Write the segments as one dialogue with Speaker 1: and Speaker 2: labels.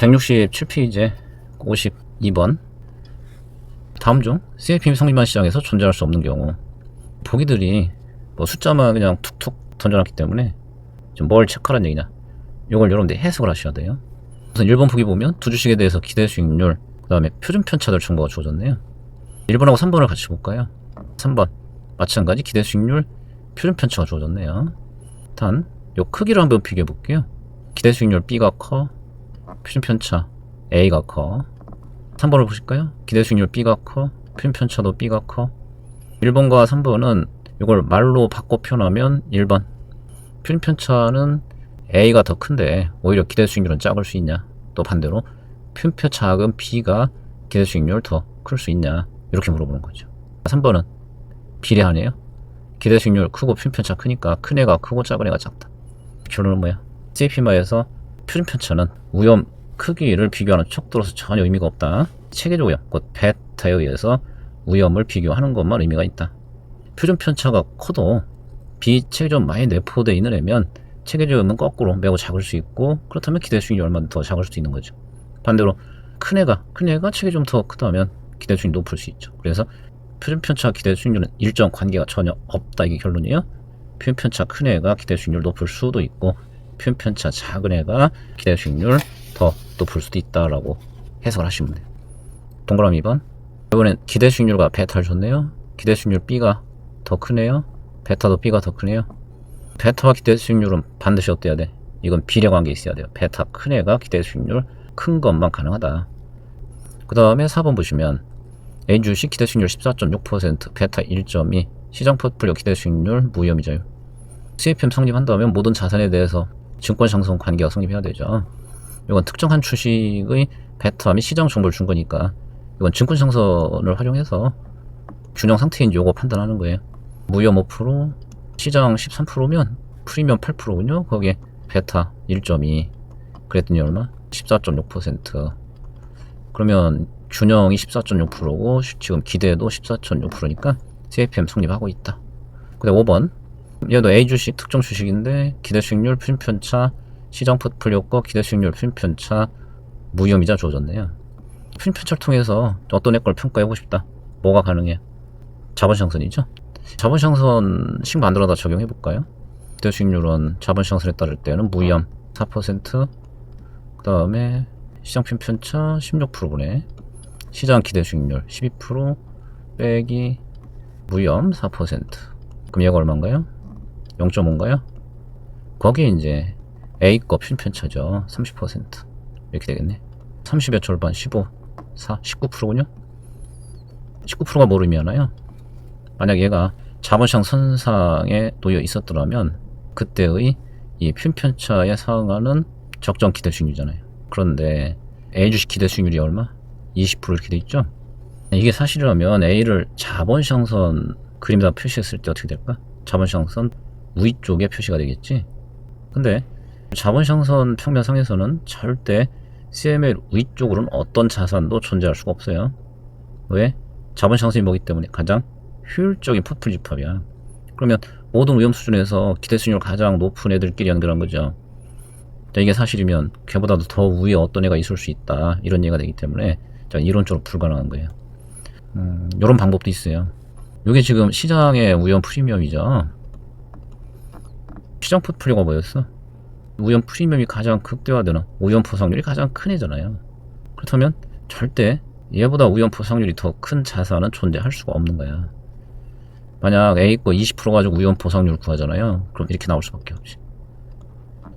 Speaker 1: 167페이지 52번. 다음 중 CFP 성립한 시장에서 존재할 수 없는 경우. 보기들이 뭐 숫자만 그냥 툭툭 던져놨기 때문에 좀 뭘 체크하라는 얘기냐, 요걸 여러분들 해석을 하셔야 돼요. 우선 1번 보기 보면 두 주식에 대해서 기대 수익률, 그 다음에 표준 편차들 정보가 주어졌네요. 1번하고 3번을 같이 볼까요? 3번 마찬가지 기대 수익률, 표준 편차가 주어졌네요. 단 요 크기를 한번 비교해 볼게요. 기대 수익률 B가 커, 표준 편차 A가 커. 3번을 보실까요? 기대 수익률 B가 커, 표준 편차도 B가 커. 1번과 3번은 이걸 말로 바꿔 표현하면 1번 표준 편차는 A가 더 큰데 오히려 기대 수익률은 작을 수 있냐, 또 반대로 표준 편차 작은 B가 기대 수익률 더 클 수 있냐, 이렇게 물어보는 거죠. 3번은 비례하네요. 기대 수익률 크고 표준 편차 크니까 큰 애가 크고 작은 애가 작다. 결론은 뭐야? CFP마에서 표준 편차는 위험 크기를 비교하는 척도로서 전혀 의미가 없다. 체계적 위험, 곧 베타에 의해서 위험을 비교하는 것만 의미가 있다. 표준 편차가 커도 비체계적 많이 내포되어 있는 애면 체계적 위험은 거꾸로 매우 작을 수 있고, 그렇다면 기대 수익률이 얼마나 더 작을 수도 있는 거죠. 반대로 큰 애가 체계 좀 더 크다면 기대 수익률이 높을 수 있죠. 그래서 표준 편차 기대 수익률은 일정 관계가 전혀 없다, 이게 결론이에요. 표준 편차 큰 애가 기대 수익률 높을 수도 있고, 표준 편차 작은 애가 기대 수익률 더 높을 수도 있다라고 해석을 하시면 돼요. 동그라미 2번. 이번엔 기대 수익률과 베타를 줬네요. 기대 수익률 B가 더 크네요. 베타도 B가 더 크네요. 베타와 기대 수익률은 반드시 어때야 돼? 이건 비례 관계 있어야 돼요. 베타 큰 애가 기대 수익률 큰 것만 가능하다. 그 다음에 4번 보시면 A 주식 기대 수익률 14.6%, 베타 1.2, 시장 포트폴리오 기대 수익률 무위험이죠. CFM 성립한다면 모든 자산에 대해서 증권 상승 관계가 성립해야 되죠. 이건 특정한 주식의 베타 및 시장 정보를 준 거니까 이건 증권 상선을 활용해서 균형 상태인지 요거 판단하는 거예요. 무위험 5%, 시장 13%면 프리미엄 8%군요. 거기에 베타 1.2, 그랬더니 얼마? 14.6%. 그러면 균형이 14.6%고 지금 기대도 14.6%니까 CFM 성립하고 있다. 근데 5번, 얘도 A 주식 특정 주식인데 기대 수익률 표준 편차 시장 포트폴리오 거 기대 수익률 표준 편차 무위험이자 주어졌네요. 표준 편차를 통해서 어떤 애 걸 평가해보고 싶다. 뭐가 가능해? 자본시장선이죠. 자본시장선 식 만들어다 적용해볼까요? 기대 수익률은 자본시장선에 따를 때는 무위험 4%, 그 다음에 시장 표준 편차 16%분의 시장 기대 수익률 12% 빼기 무위험 4%. 그럼 얘가 얼마인가요? 0.5인가요? 거기에 이제 A 거 표준 편차죠. 30%. 이렇게 되겠네. 30의 절반 15, 4, 19%군요. 19%가 뭘 의미하나요? 만약 얘가 자본시장 선상에 놓여 있었더라면 그때의 이 표준 편차에 상응하는 적정 기대 수익률이잖아요. 그런데 A 주식 기대 수익률이 얼마? 20% 이렇게 돼 있죠. 이게 사실이라면 A를 자본시장선 그림에다 표시했을 때 어떻게 될까? 자본시장선 위쪽에 표시가 되겠지. 근데 자본시장선 평면상에서는 절대 CML 위쪽으로는 어떤 자산도 존재할 수가 없어요. 왜? 자본시장선이 뭐기 때문에 가장 효율적인 포트폴리오 집합이야. 그러면 모든 위험 수준에서 기대 수익률 가장 높은 애들끼리 연결한 거죠. 자, 이게 사실이면 걔보다도 더 위에 어떤 애가 있을 수 있다, 이런 얘기가 되기 때문에 자, 이론적으로 불가능한 거예요. 이런 방법도 있어요. 이게 지금 시장의 위험 프리미엄이죠. 시장 포트폴리오가 뭐였어? 위험 프리미엄이 가장 극대화되는 위험 포상률이 가장 큰 애잖아요. 그렇다면 절대 얘보다 위험 포상률이 더 큰 자산은 존재할 수가 없는 거야. 만약 A 거 20% 가지고 위험 포상률 구하잖아요. 그럼 이렇게 나올 수밖에 없지.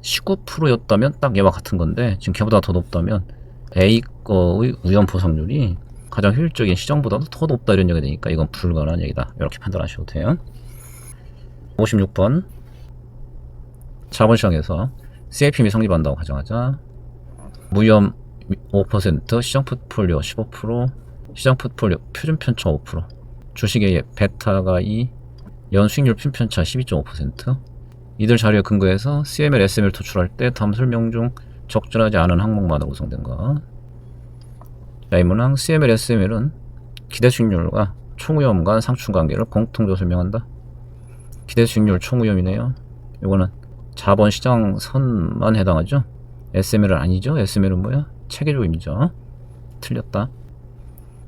Speaker 1: 19%였다면 딱 얘와 같은 건데 지금 걔보다 더 높다면 A 거의 위험 포상률이 가장 효율적인 시장보다도 더 높다, 이런 얘기가 되니까 이건 불가능한 얘기다, 이렇게 판단하셔도 돼요. 56번. 자본시장에서 CFM이 성립한다고 가정하자. 무위험 5%, 시장 포트폴리오 15%, 시장 포트폴리오 표준 편차 5%, 주식의 베타가 2, 연 수익률 표준 편차 12.5%. 이들 자료에 근거해서 CML, SML 도출할 때 다음 설명 중 적절하지 않은 항목만으로 구성된 거. 자, 이 문항 CML, SML은 기대 수익률과 총위험 간 상충 관계를 공통적으로 설명한다. 기대 수익률 총위험이네요. 이거는 자본시장 선만 해당하죠. SML은 아니죠. SML은 뭐야? 체계조임이죠. 틀렸다.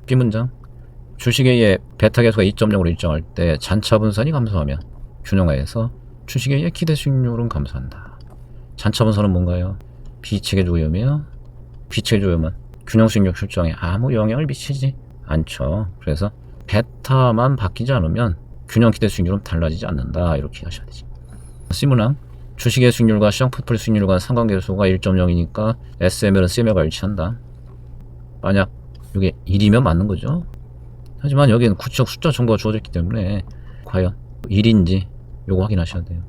Speaker 1: B문장 주식A의 베타 계수가 2.0으로 일정할 때 잔차 분산이 감소하면 균형하에서 주식A의 기대 수익률은 감소한다. 잔차 분산은 뭔가요? 비체계조임이에요. 비체계조임은 균형 수익률 결정에 아무 영향을 미치지 않죠. 그래서 베타만 바뀌지 않으면 균형 기대 수익률은 달라지지 않는다. 이렇게 하셔야 되지. C문항 주식의 수익률과 시장 포트폴리오 수익률과 상관계수가 1.0이니까 SML은 CML과 일치한다. 만약 이게 1이면 맞는 거죠. 하지만 여기는 구체적 숫자 정보가 주어져 있기 때문에 과연 1인지 요거 확인하셔야 돼요.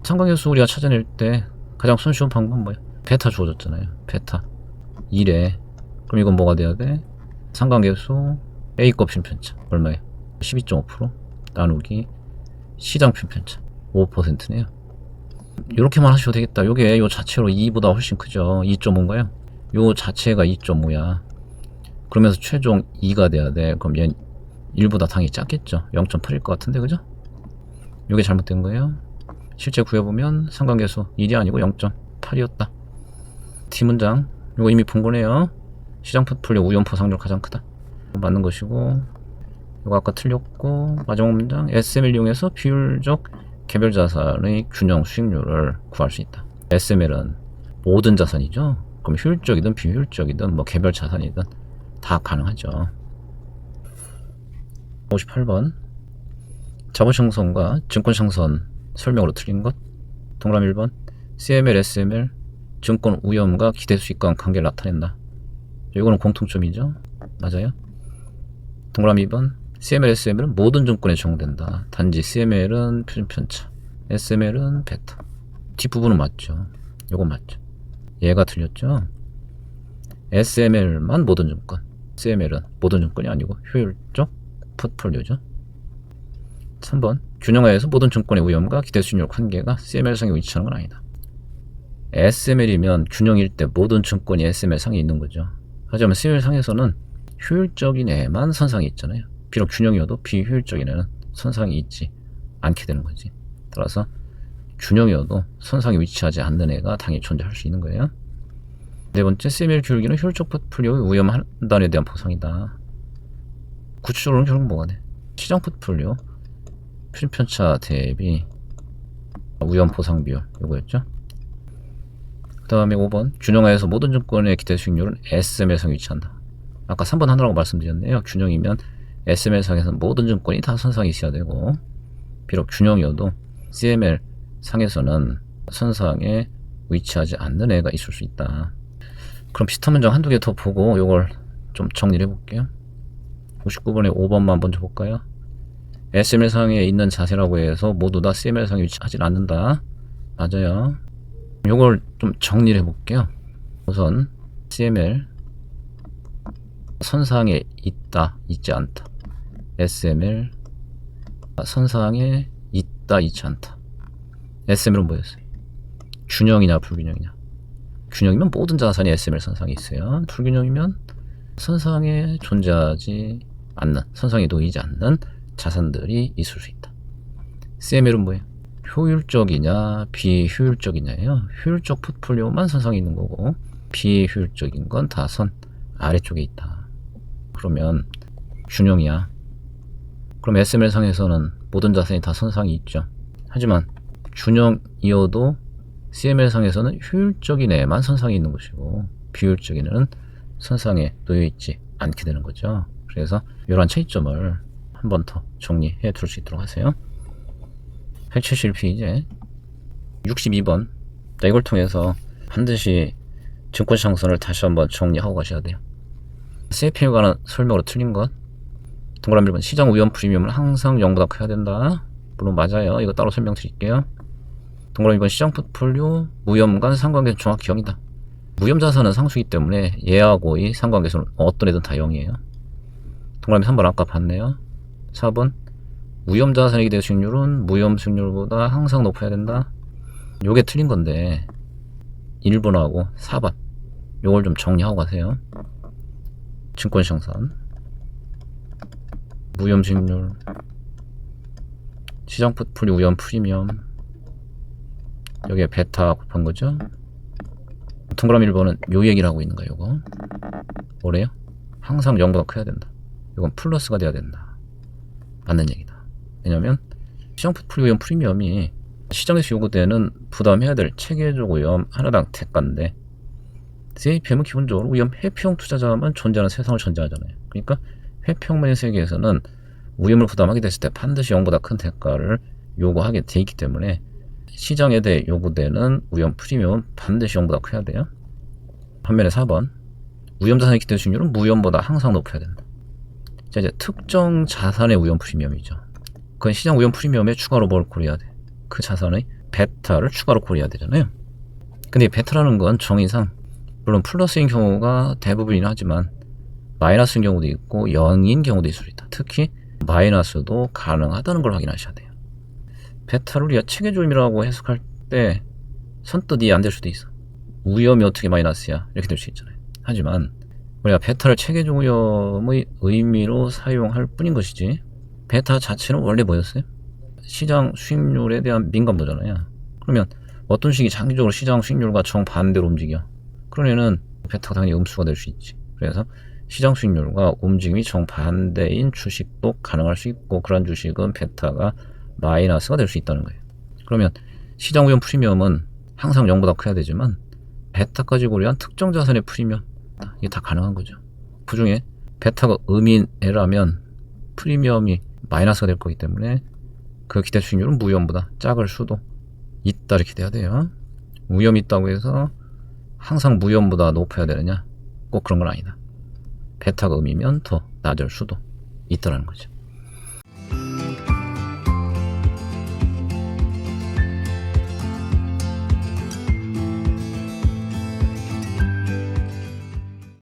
Speaker 1: 상관계수 우리가 찾아낼 때 가장 손쉬운 방법은 뭐예요? 베타 주어졌잖아요. 베타 1에 그럼 이건 뭐가 돼야 돼? 상관계수 A급 핀편차 얼마예요? 12.5% 나누기 시장 핀편차 5%네요. 이렇게만 하셔도 되겠다. 요게 요 자체로 2보다 훨씬 크죠. 2.5인가요? 요 자체가 2.5야. 그러면서 최종 2가 돼야 돼. 그럼 얘는 1보다 당연히 작겠죠. 0.8일 것 같은데 그죠? 요게 잘못된 거예요. 실제 구해보면 상관계수 1이 아니고 0.8이었다. D문장 요거 이미 본 거네요. 시장 포트폴리오 우연포 상률 가장 크다. 맞는 것이고 요거 아까 틀렸고 마지막 문장 SML 이용해서 비율적 개별 자산의 균형 수익률을 구할 수 있다. SML은 모든 자산이죠. 그럼 효율적이든 비효율적이든 뭐 개별 자산이든 다 가능하죠. 58번 자본상선과 증권상선 설명으로 틀린 것. 동그라미 1번 CML, SML 증권 우염과 기대 수익과 관계를 나타낸다. 이거는 공통점이죠. 맞아요. 동그라미 2번 CML, SML은 모든 증권에 적용된다. 단지 CML은 편차, SML은 베타. 뒷부분은 맞죠. 요거 맞죠. 얘가 틀렸죠. SML만 모든 증권, CML은 모든 증권이 아니고 효율적 포트폴리오죠. 3번 균형하에서 모든 증권의 위험과 기대 수익률 관계가 CML상에 위치하는 건 아니다. SML이면 균형일 때 모든 증권이 SML상에 있는 거죠. 하지만 CML상에서는 효율적인 애만 선상에 있잖아요. 비록 균형이어도 비효율적인 애는 선상에 있지 않게 되는 거지. 따라서 균형이어도 선상에 위치하지 않는 애가 당연히 존재할 수 있는 거예요. 네 번째, CML 교육기는 효율적 포트폴리오의 위험 판단에 대한 보상이다. 구체적으로는 결국 뭐가 돼? 시장 포트폴리오 필편차 대비 위험 보상 비율 이거였죠. 그 다음에 5번 균형하에서 모든 증권의 기대 수익률은 SML상에 위치한다. 아까 3번 하느라고 말씀드렸네요. 균형이면 SML상에서 모든 증권이 다 선상에 있어야 되고 비록 균형이어도 CML 상에서는 선상에 위치하지 않는 애가 있을 수 있다. 그럼 비슷한 문장 한두 개 더 보고 이걸 좀 정리를 해볼게요. 59번에 5번만 먼저 볼까요? SML상에 있는 자세라고 해서 모두 다 CML상에 위치하지 않는다. 맞아요. 이걸 좀 정리를 해볼게요. 우선 CML 선상에 있다, 있지 않다. SML 선상에 있다, 있지 않다. SML은 뭐였어요? 균형이냐 불균형이냐. 균형이면 모든 자산이 SML 선상에 있어요. 불균형이면 선상에 존재하지 않는, 선상에 놓이지 않는 자산들이 있을 수 있다. CML은 뭐예요? 효율적이냐 비효율적이냐예요. 효율적 포트폴리오만 선상에 있는 거고 비효율적인 건 다 선 아래쪽에 있다. 그러면 균형이야. 그럼 SML 상에서는 모든 자산이 다 선상에 있죠. 하지만 균형이어도 CML 상에서는 효율적인 애만 선상에 있는 것이고 비효율적인 애는 선상에 놓여 있지 않게 되는 거죠. 그래서 이러한 차이점을 한 번 더 정리해 둘 수 있도록 하세요. 171페이지 62번. 이걸 통해서 반드시 증권상선을 다시 한번 정리하고 가셔야 돼요. CFP에 관한 설명으로 틀린 것. 동그라미 1번 시장 우연 프리미엄은 항상 0보다 커야 된다. 물론 맞아요. 이거 따로 설명드릴게요. 동그라미 2번 시장 포트폴리오 무염간 상관계수 정확히 0이다. 무염 자산은 상수이기 때문에 얘하고의 상관계수는 어떤 애든 다 0이에요. 동그라미 3번 아까 봤네요. 4번 무염 자산의 기대 수익률은 무염 수익률보다 항상 높아야 된다. 요게 틀린 건데 1번하고 4번 요걸 좀 정리하고 가세요. 증권상선 무염 수익률 시장 포트폴리오 우연 프리미엄 여기에 베타 곱한 거죠. 동그라미 1번은 요 얘기를 하고 있는 거예요. 요거 뭐래요? 항상 0보다 커야 된다. 이건 플러스가 돼야 된다. 맞는 얘기다. 왜냐면 시장 위험 프리미엄이 시장에서 요구되는 부담해야 될 체계적 위험 하나당 대가인데 CAPM은 기본적으로 위험 회피형 투자자만 존재하는 세상을 전제하잖아요. 그러니까 회피형만의 세계에서는 위험을 부담하게 됐을 때 반드시 0보다 큰 대가를 요구하게 돼 있기 때문에 시장에 대해 요구되는 위험 프리미엄은 반드시 0보다 커야 돼요. 반면에 4번 위험자산의 기대 수익률은 무위험보다 항상 높아야 된다. 자, 이제 특정 자산의 위험 프리미엄이죠. 그건 시장 위험 프리미엄에 추가로 뭘 고려해야 돼? 그 자산의 베타를 추가로 고려해야 되잖아요. 근데 이 베타라는 건 정의상 물론 플러스인 경우가 대부분이긴 하지만 마이너스인 경우도 있고 0인 경우도 있을 수 있다. 특히 마이너스도 가능하다는 걸 확인하셔야 돼요. 베타를 우리가 체계조임이라고 해석할 때 선뜻 이해 안 될 수도 있어. 위험이 어떻게 마이너스야? 이렇게 될 수 있잖아요. 하지만 우리가 베타를 체계적 위험의 의미로 사용할 뿐인 것이지 베타 자체는 원래 뭐였어요? 시장 수익률에 대한 민감도잖아요. 그러면 어떤 식이 장기적으로 시장 수익률과 정반대로 움직여? 그러면은 베타가 당연히 음수가 될 수 있지. 그래서 시장 수익률과 움직임이 정반대인 주식도 가능할 수 있고 그런 주식은 베타가 마이너스가 될 수 있다는 거예요. 그러면 시장 위험 프리미엄은 항상 0보다 커야 되지만 베타까지 고려한 특정 자산의 프리미엄 이게 다 가능한 거죠. 그 중에 베타가 음인애라면 프리미엄이 마이너스가 될 거기 때문에 그 기대 수익률은 무위험보다 작을 수도 있다 이렇게 돼야 돼요. 위험이 있다고 해서 항상 무위험보다 높아야 되느냐? 꼭 그런 건 아니다. 베타가 음이면 더 낮을 수도 있다는 거죠.